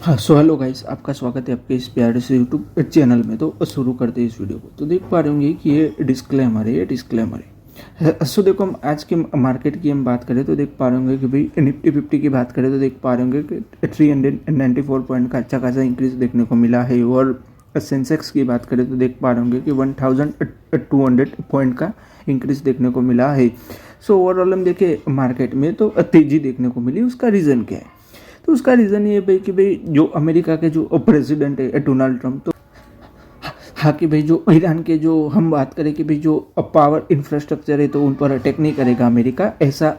हाँ, so hello guys, आपका स्वागत है आपके इस प्यारे से यूट्यूब चैनल में। तो शुरू करते हैं इस वीडियो को। तो देख पा रहे होंगे कि ये डिस्क्लेमर है। सो देखो, हम आज के मार्केट की हम बात करें तो देख पा रहे होंगे कि भाई निफ्टी 50 की बात करें तो देख पा रहे होंगे कि 394 पॉइंट का अच्छा खासा इंक्रीज देखने को मिला है। और सेंसेक्स की बात करें तो देख पा रहे होंगे कि 1200 पॉइंट का इंक्रीज देखने को मिला है। सो ओवरऑल हम देखें मार्केट में तो तेज़ी देखने को मिली। उसका रीज़न क्या है? तो उसका रीज़न ये भाई कि भाई जो अमेरिका के जो प्रेसिडेंट है डोनाल्ड ट्रंप, तो हाँ कि भाई जो ईरान के जो हम बात करें कि भाई जो पावर इंफ्रास्ट्रक्चर है तो उन पर अटैक नहीं करेगा अमेरिका, ऐसा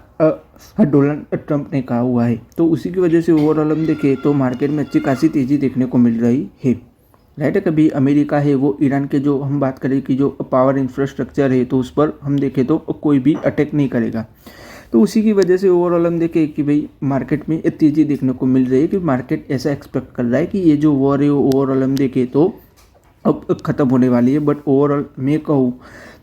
डोनाल्ड ट्रंप ने कहा हुआ है। तो उसी की वजह से ओवरऑल हम देखें तो मार्केट में अच्छी खासी तेज़ी देखने को मिल रही है। राइट है, कभी अमेरिका है वो ईरान के जो हम बात करें कि जो पावर इंफ्रास्ट्रक्चर है तो उस पर हम देखें तो कोई भी अटैक नहीं करेगा। तो उसी की वजह से ओवरऑल हम देखें कि भाई मार्केट में तेज़ी देखने को मिल रही है कि मार्केट ऐसा एक्सपेक्ट कर रहा है कि ये जो वॉर है ओवरऑल हम देखें तो अब ख़त्म होने वाली है। बट ओवरऑल मैं कहूँ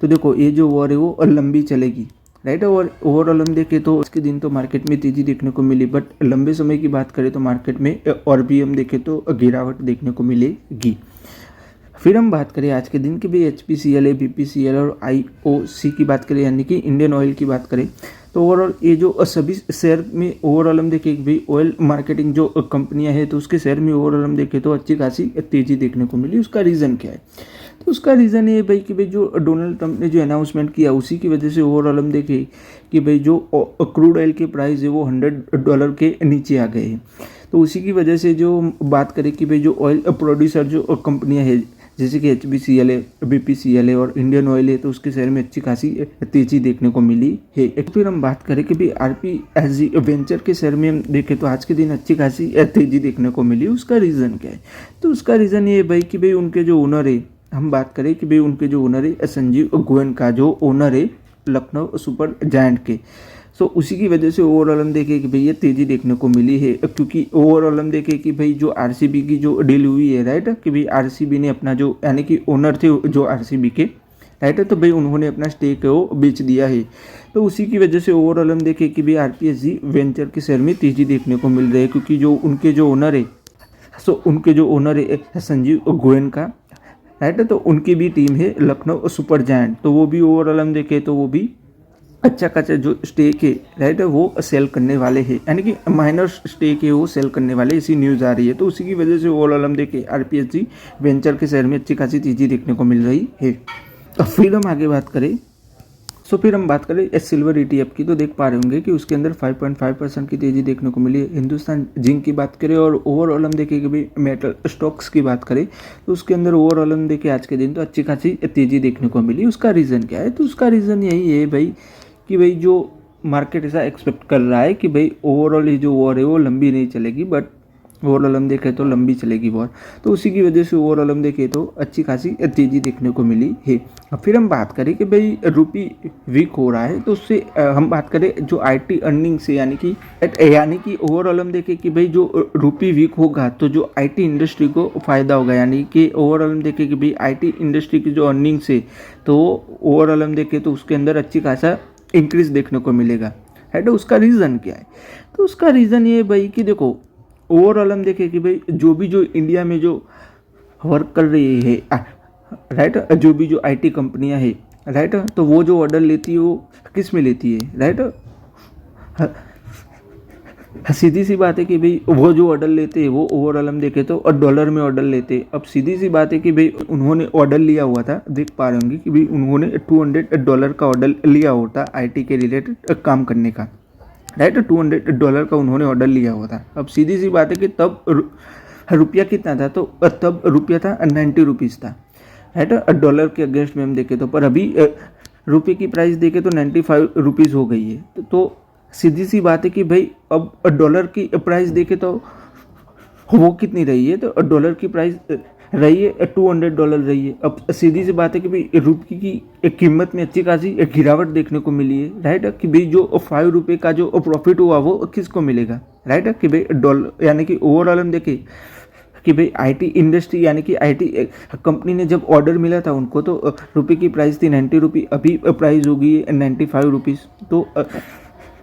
तो देखो, ये जो वॉर है वो लंबी चलेगी। राइट, और ओवरऑल हम देखें तो इसके दिन तो मार्केट में तेज़ी देखने को मिली, बट लंबे समय की बात करें तो मार्केट में और भी हम देखें तो गिरावट देखने को मिलेगी। फिर हम बात करें आज के दिन की भी HPCL, BPCL और IOC की बात करें, यानी कि इंडियन ऑयल की बात करें तो ओवरऑल ये जो सभी शेयर में ओवरऑल हम देखें कि भाई ऑयल मार्केटिंग जो कंपनियां हैं तो उसके शेयर में ओवरऑल हम देखें तो अच्छी खासी तेज़ी देखने को मिली। उसका रीज़न क्या है? तो उसका रीज़न ये भाई कि भाई जो डोनाल्ड ट्रंप ने जो अनाउंसमेंट किया उसी की वजह से ओवरऑल हम देखें कि भाई जो क्रूड ऑयल के प्राइस है वो $100 के नीचे आ गए हैं। तो उसी की वजह से जो बात करें कि भाई जो ऑयल प्रोड्यूसर जो कंपनियां हैं जैसे कि HPCL है, BPCL है और इंडियन ऑयल है तो उसके शेयर में अच्छी खासी तेज़ी देखने को मिली है। फिर हम बात करें कि भाई RPSG वेंचर के शेयर में हम देखें तो आज के दिन अच्छी खासी तेज़ी देखने को मिली। उसका रीज़न क्या है? तो उसका रीज़न ये है भाई कि भाई उनके जो ओनर है, हम बात करें कि भाई उनके जो ओनर है संजीव गोयन का जो ओनर है लखनऊ सुपर जायंट के, सो उसी की वजह से ओवरऑल हम देखें कि भाई ये तेज़ी देखने को मिली है। क्योंकि ओवरऑल हम देखें कि भाई जो RCB की जो डील हुई है, राइट, कि भाई RCB ने अपना जो यानी कि ओनर थे जो RCB के, राइट है, तो भाई उन्होंने अपना स्टेक है वो बेच दिया है। तो उसी की वजह से ओवरऑल हम देखें कि भाई RPSG वेंचर के शेयर में तेज़ी देखने को मिल रही है। क्योंकि जो उनके जो ओनर है, सो उनके जो ओनर है संजीव गोयन का, राइट है, तो उनकी भी टीम है लखनऊ सुपर जायंट, तो वो भी ओवरऑल हम देखें तो वो भी अच्छा खासा जो स्टेक है, राइट, वो सेल करने वाले हैं, यानी कि माइनर स्टेक है वो सेल करने वाले, ऐसी न्यूज़ आ रही है। तो उसी की वजह से ओवरऑल हम देखें RPSG वेंचर के शेयर में अच्छी खासी तेज़ी देखने को मिल रही है। तो फिर हम आगे बात करें फिर हम बात करें सिल्वर ETF की, तो देख पा रहे होंगे कि उसके अंदर 5.5% की तेज़ी देखने को मिली है। हिंदुस्तान जिंक की बात करें और ओवरऑल हम देखें कि भाई मेटल स्टॉक्स की बात करें तो उसके अंदर ओवरऑल हम देखें आज के दिन तो अच्छी खासी तेज़ी देखने को मिली। उसका रीज़न क्या है? तो उसका रीज़न यही है भाई कि भाई जो मार्केट ऐसा एक्सपेक्ट कर रहा है कि भाई ओवरऑल ये जो वॉर है वो लंबी नहीं चलेगी, बट ओवरऑल हम देखें तो लंबी चलेगी वॉर। तो उसी की वजह से ओवरऑल हम देखें तो अच्छी खासी तेज़ी देखने को मिली है। अब फिर हम बात करें कि भाई रुपी वीक हो रहा है तो उससे हम बात करें जो IT अर्निंग से, यानी कि ओवरऑल हम देखें कि भाई जो रुपी वीक होगा तो जो IT इंडस्ट्री को फ़ायदा होगा। यानी कि ओवरऑल हम देखें कि भाई IT इंडस्ट्री की जो अर्निंग से तो ओवरऑल हम देखें तो उसके अंदर अच्छी खासा इंक्रीज देखने को मिलेगा, है। तो उसका रीज़न क्या है? तो उसका रीज़न ये है भाई कि देखो ओवरऑल हम देखें कि भाई जो इंडिया में जो वर्क कर रही है, राइट, जो भी जो IT कंपनियां हैं, राइट, तो वो जो ऑर्डर लेती है वो किस में लेती है, राइट। सीधी सी बात है कि भाई वो जो ऑर्डर लेते हैं वो ओवरऑल हम देखें तो डॉलर में ऑर्डर लेते हैं। अब सीधी सी बात है कि भाई उन्होंने ऑर्डर लिया हुआ था, देख पा रहे होंगे कि भाई उन्होंने $200 का ऑर्डर लिया हुआ था IT के रिलेटेड काम करने का, राइट। $200 का उन्होंने ऑर्डर लिया हुआ था। अब सीधी सी बात है कि तब रुपया कितना था? तो तब रुपया था 90 रुपीज़ था, राइट, डॉलर के अगेंस्ट में हम देखें तो। पर अभी रुपये की प्राइस देखें तो 95 रुपीज़ हो गई है। तो सीधी सी बात है कि भाई अब डॉलर की प्राइस देखें तो वो कितनी रही है? तो डॉलर की प्राइस रही है $200 रही है। अब सीधी सी बात है कि भाई रुपये की कीमत में अच्छी खासी गिरावट देखने को मिली है, राइट, कि भाई जो ₹5 का जो प्रॉफिट हुआ वो किसको मिलेगा, राइट, कि भाई डॉलर, यानी कि ओवरऑल हम देखें कि भाई IT इंडस्ट्री, यानी कि IT कंपनी ने जब ऑर्डर मिला था उनको तो रुपये की प्राइस थी 90 रुपये, अभी प्राइस हो गई है 95 रुपीज़। तो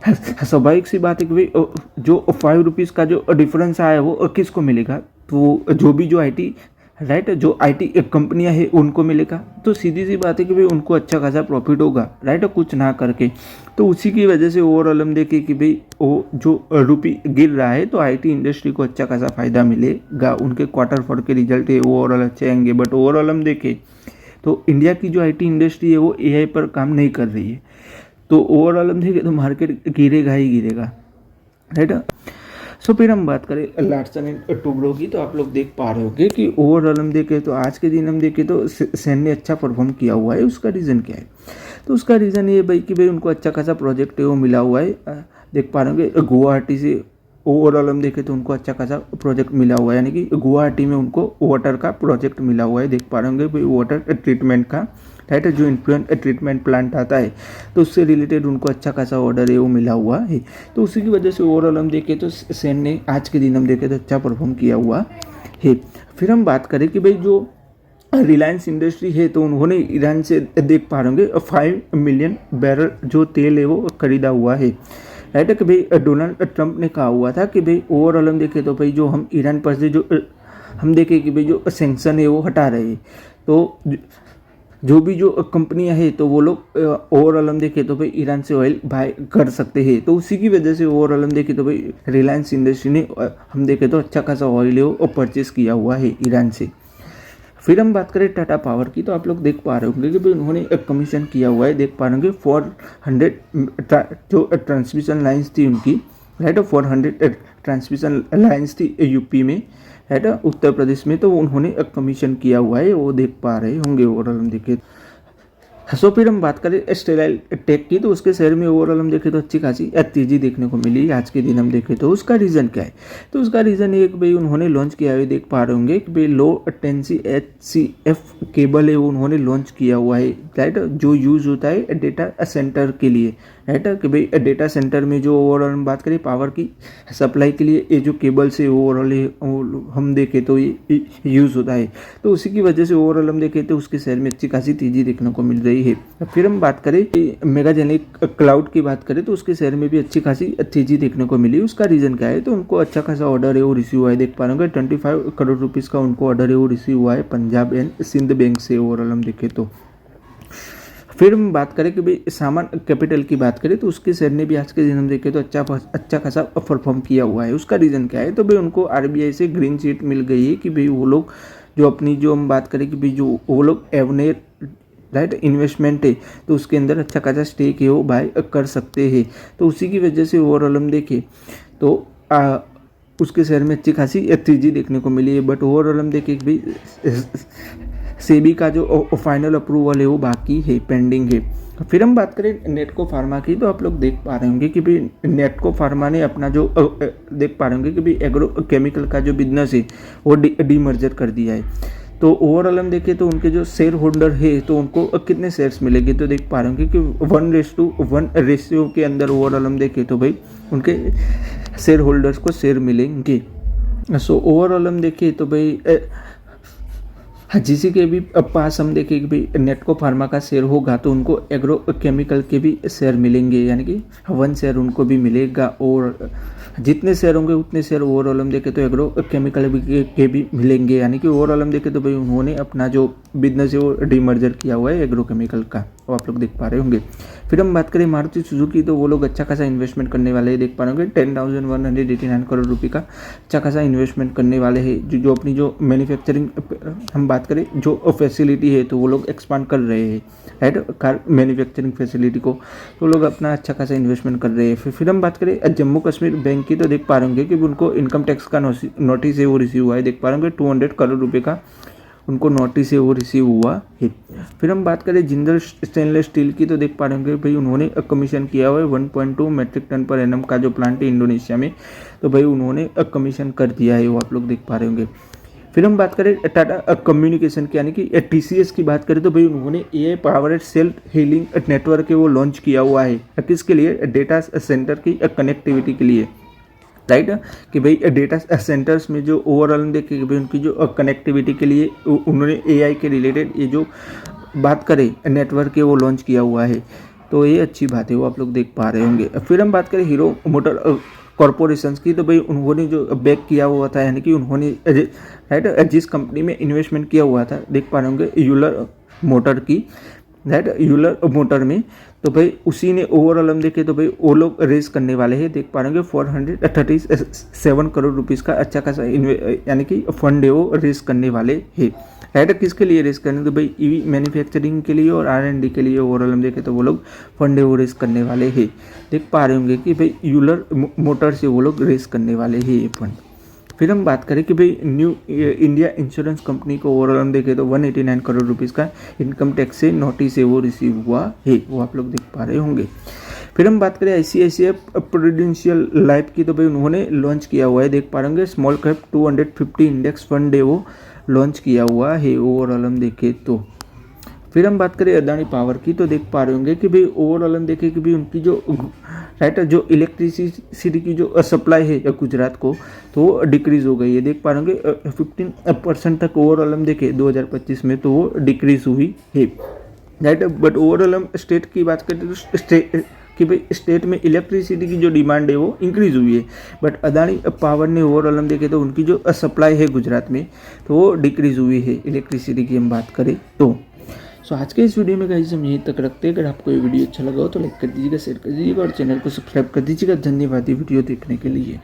स्वाभाविक सी बात है कि भाई जो ₹5 का जो डिफरेंस आया वो किसको मिलेगा? तो जो भी जो आईटी राइट जो आईटी कंपनियां हैं उनको मिलेगा, तो सीधी सी बात है कि भाई उनको अच्छा खासा प्रॉफिट होगा राइट, कुछ ना करके। तो उसी की वजह से ओवरऑल हम देखें कि भाई वो जो रुपी गिर रहा है तो आईटी इंडस्ट्री को अच्छा खासा फायदा मिलेगा, उनके क्वार्टर 4 के रिजल्ट है ओवरऑल अच्छे आएंगे। बट ओवरऑल हम देखें तो इंडिया की जो आईटी इंडस्ट्री है वो एआई पर काम नहीं कर रही है, तो ओवरऑल हम देखें तो मार्केट गिरेगा ही गिरेगा राइट। सो फिर हम बात करें लार्सन एंड टुब्रो की, तो आप लोग देख पा रहे होंगे कि ओवरऑल हम देखें तो आज के दिन हम देखें तो सेन ने अच्छा परफॉर्म किया हुआ है। उसका रीज़न क्या है? तो उसका रीज़न ये भाई कि भाई उनको अच्छा खासा प्रोजेक्ट है वो मिला हुआ है। देख पा रहे होंगे गुवाहाटी से ओवरऑल हम देखें तो उनको अच्छा खासा प्रोजेक्ट मिला हुआ है, यानी कि गुवाहाटी में उनको वाटर का प्रोजेक्ट मिला हुआ है। देख पा रहे होंगे भाई वाटर ट्रीटमेंट का राइट, जो इन्फ्लुएंट ट्रीटमेंट प्लांट आता है तो उससे रिलेटेड उनको अच्छा खासा ऑर्डर है वो मिला हुआ है। तो उसी की वजह से ओवरऑल हम देखें तो सेन ने आज के दिन हम देखें तो अच्छा परफॉर्म किया हुआ है। फिर हम बात करें कि भाई जो रिलायंस इंडस्ट्री है तो उन्होंने ईरान से देख पा रहे होंगे 5 मिलियन बैरल जो तेल है वो खरीदा हुआ है राइट। कि भाई डोनाल्ड ट्रंप ने कहा हुआ था कि भाई ओवरऑल हम देखें तो भाई जो हम ईरान पर से जो हम देखें कि भाई जो सैंक्शन है वो हटा रहे हैं, तो जो भी जो कंपनियां हैं तो वो लोग ओवरऑल हम देखें तो भाई ईरान से ऑयल बाय कर सकते हैं। तो उसी की वजह से ओवरऑल हम देखें तो भाई रिलायंस इंडस्ट्री ने हम देखें तो अच्छा खासा ऑयल है वो परचेस किया हुआ है ईरान से। फिर हम बात करें टाटा पावर की, तो आप लोग देख पा रहे होंगे कि भाई उन्होंने एक कमीशन किया हुआ है। देख पा रहे होंगे 400 जो ट्रांसमिशन लाइन्स थी उनकी राइट, 400 ट्रांसमिशन लाइन्स थी यूपी में राइट, उत्तर प्रदेश में, तो उन्होंने एक कमीशन किया हुआ है वो देख पा रहे होंगे ओवरऑल हम देखें। सो फिर हम बात करें स्टेलाइल टेक की, तो उसके शेयर में ओवरऑल हम देखें तो अच्छी खासी तेजी देखने को मिली आज के दिन हम देखें तो। उसका रीज़न क्या है? तो उसका रीज़न ये कि भाई उन्होंने लॉन्च किया हुआ देख पा रहे होंगे कि भाई लो टेंसी HCF केबल है वो उन्होंने लॉन्च किया हुआ है राइट, जो यूज़ होता है डेटा सेंटर के लिए राइट। कि भाई डेटा सेंटर में जो ओवरऑल हम बात करें पावर की सप्लाई के लिए ये जो केबल से ओवरऑल हम देखें तो ये यूज़ होता है, तो उसी की वजह से ओवरऑल हम देखें तो उसके शेयर में अच्छी खासी तेजी देखने को मिल रही है। फिर हम बात करें मेगाजेनिक क्लाउड की बात करें तो उसके शेयर में भी अच्छी खासी तेजी देखने को मिली। उसका रीज़न क्या है? तो उनको अच्छा खासा ऑर्डर है वो रिसीव हुआ है। देख पा रहे होंगे 25 करोड़ रुपीज़ का उनको ऑर्डर है वो रिसीव हुआ है पंजाब एंड सिंध बैंक से ओवरऑल हम देखें तो। फिर हम बात करें कि भाई सामान कैपिटल की बात करें तो उसके शेयर ने भी आज के दिन हम देखें तो अच्छा खासा परफॉर्म किया हुआ है। उसका रीज़न क्या है? तो भाई उनको RBI से ग्रीन शीट मिल गई है कि भाई वो लोग जो अपनी जो हम बात करें कि भाई जो वो लोग एवनेर राइट इन्वेस्टमेंट है तो उसके अंदर अच्छा खासा स्टेक है वो बाय कर सकते हैं। तो उसी की वजह से ओवरऑल हम देखें तो उसके शेयर में अच्छी खासी तेजी देखने को मिली है। बट ओवरऑल हम देखें कि भाई सेबी का जो फाइनल अप्रूवल है वो बाकी है, पेंडिंग है। फिर हम बात करें नेटको फार्मा की, तो आप लोग देख पा रहे होंगे कि भाई नेटको फार्मा ने अपना जो देख पा रहे होंगे कि भाई एग्रो केमिकल का जो बिजनेस है वो डीमर्जर कर दिया है। तो ओवरऑल हम देखें तो उनके जो शेयर होल्डर है तो उनको कितने शेयर्स मिलेंगे? तो देख पा रहे होंगे कि 1:1 रेशियो के अंदर ओवरऑल हम देखें तो भाई उनके शेयर होल्डर्स को शेयर मिलेंगे। सो ओवरऑल हम देखें तो भाई जिसी के भी पास हम देखें कि भाई नेटको फार्मा का शेयर होगा तो उनको एग्रो केमिकल के भी शेयर मिलेंगे, यानी कि 1 शेयर उनको भी मिलेगा। और जितने शेयर होंगे उतने शेयर ओवरऑल हम देखें तो एग्रो केमिकल के भी मिलेंगे, यानी कि ओवरऑल हम देखें तो भाई उन्होंने अपना जो बिजनेस है वो डीमर्जर किया हुआ है एग्रो केमिकल का, वो आप लोग देख पा रहे होंगे। फिर हम बात करें मारुति सुजुकी, तो वो लोग अच्छा खासा इन्वेस्टमेंट करने वाले हैं। देख पा रहे होंगे 10,189 करोड़ रुपये का अच्छा खासा इन्वेस्टमेंट करने वाले हैं। जो अपनी जो मैन्युफैक्चरिंग हम बात करें जो फैसिलिटी है तो वो लोग एक्सपांड कर रहे हैं राइट, कार मैन्युफैक्चरिंग फैसिलिटी को, तो लोग अपना अच्छा खासा इन्वेस्टमेंट कर रहे हैं। फिर हम बात करें जम्मू कश्मीर बैंक की, तो देख पा रहे होंगे कि उनको इनकम टैक्स का नोटिस है वो रिसीव हुआ है। देख पा रहे होंगे 200 करोड़ रुपये का उनको नोटिस है वो रिसीव हुआ है। फिर हम बात करें जिंदल स्टेनलेस स्टील की, तो देख पा रहे होंगे भाई उन्होंने कमीशन किया हुआ है 1.2 मेट्रिक टन पर एनम का जो प्लांट है इंडोनेशिया में, तो भाई उन्होंने कमीशन कर दिया है, वो आप लोग देख पा रहे होंगे। फिर हम बात करें टाटा कम्युनिकेशन की, यानी कि TCS की बात करें तो भाई उन्होंने AI powered self healing network है वो लॉन्च किया हुआ है। किसके लिए? डेटा सेंटर की कनेक्टिविटी के लिए राइट, कि भाई डेटा सेंटर्स में जो ओवरऑल देखें कि भाई उनकी जो कनेक्टिविटी के लिए उन्होंने AI के रिलेटेड ये जो बात करें नेटवर्क है वो लॉन्च किया हुआ है, तो ये अच्छी बात है, वो आप लोग देख पा रहे होंगे। फिर हम बात करें हीरो मोटर कॉरपोरेशंस की, तो भाई उन्होंने जो बैक किया हुआ था, यानी कि उन्होंने राइट जिस कंपनी में इन्वेस्टमेंट किया हुआ था, देख पा रहे होंगे यूलर मोटर की, राइट यूलर मोटर में, तो भाई उसी ने ओवरऑल हम देखें तो भाई वो लोग रेस करने वाले हैं, देख पा रहे होंगे 437 करोड़ रुपीज़ का अच्छा खासा यानी कि फंड है वो रेस करने वाले हैं, राइट। किसके लिए रेस करने, तो भाई ईवी मैन्युफैक्चरिंग के लिए और R&D के लिए ओवरऑल हम देखें तो वो लोग फंड है वो रेस करने वाले हैं, देख पा रहे होंगे कि भाई यूलर मोटर से वो लोग रेस करने वाले हैं ये फंड। फिर हम बात करें कि भाई न्यू इंडिया इंश्योरेंस कंपनी को ओवरऑल हम देखें तो 189 करोड़ रुपीज़ का इनकम टैक्स से नोटिस है वो रिसीव हुआ है, वो आप लोग देख पा रहे होंगे। फिर हम बात करें ICICI प्रूडेंशियल लाइफ की, तो भाई उन्होंने लॉन्च किया हुआ है, देख पा रहे होंगे स्मॉल कैप 250 इंडेक्स फंड है वो लॉन्च किया हुआ है ओवरऑल हम देखें तो। फिर हम बात करें अदानी पावर की, तो देख पा रहे होंगे कि भाई ओवरऑल हम देखें कि भाई उनकी जो राइट जो इलेक्ट्रिसिटी की जो सप्लाई है गुजरात को, तो वो डिक्रीज़ हो गई है, देख पा रहे होंगे 15% तक ओवरऑल हम देखें 2025 में तो वो डिक्रीज़ हुई है, राइट। बट ओवरऑल हम स्टेट की बात करते तो स्टेट में इलेक्ट्रिसिटी की जो डिमांड है वो इंक्रीज़ हुई है, बट अदानी पावर ने ओवरऑल हम देखें तो उनकी जो सप्लाई है गुजरात में तो वो डिक्रीज़ हुई है इलेक्ट्रिसिटी की हम बात करें तो। सो आज के इस वीडियो में गाइस हम यहीं तक रखते हैं। अगर आपको ये वीडियो अच्छा लगा हो तो लाइक कर दीजिएगा, शेयर कर दीजिएगा और चैनल को सब्सक्राइब कर दीजिएगा। धन्यवाद ये वीडियो देखने के लिए।